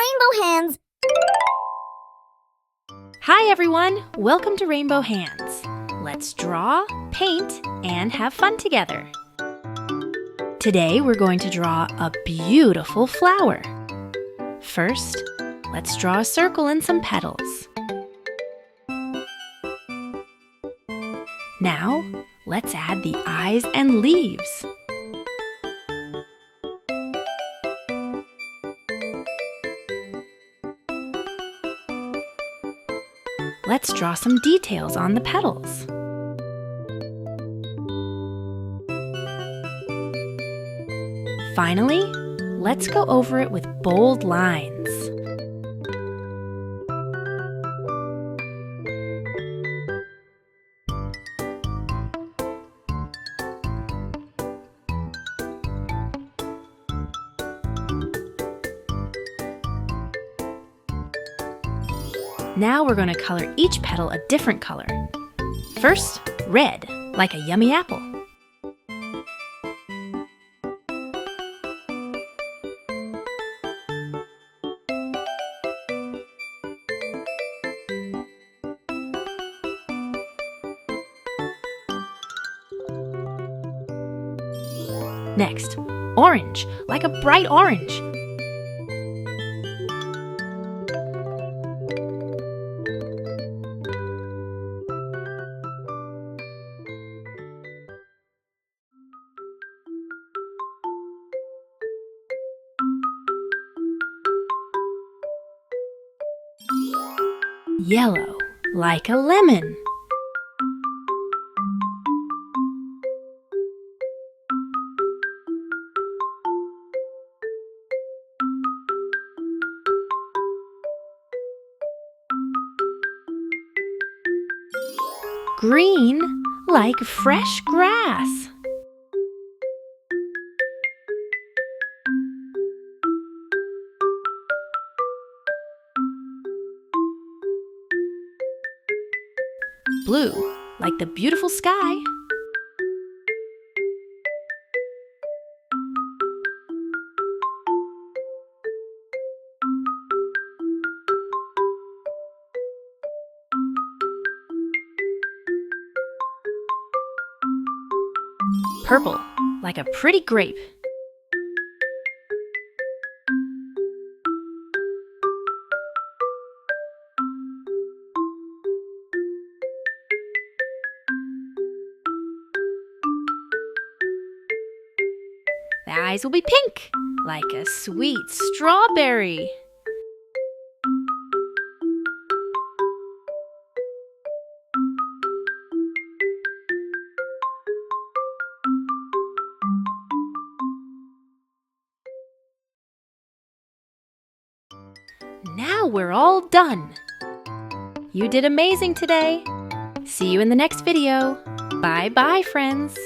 Rainbow Hands! Hi everyone! Welcome to Rainbow Hands. Let's draw, paint, and have fun together. Today we're going to draw a beautiful flower. First, let's draw a circle and some petals. Now, let's add the eyes and leaves. Let's draw some details on the petals. Finally, let's go over it with bold lines. Now we're going to color each petal a different color. First, red, like a yummy apple. Next, orange, like a bright orange. Yellow, like a lemon. Green, like fresh grass. Blue, like the beautiful sky. Purple, like a pretty grape. The eyes will be pink, like a sweet strawberry. Now we're all done. You did amazing today. See you in the next video. Bye-bye, friends.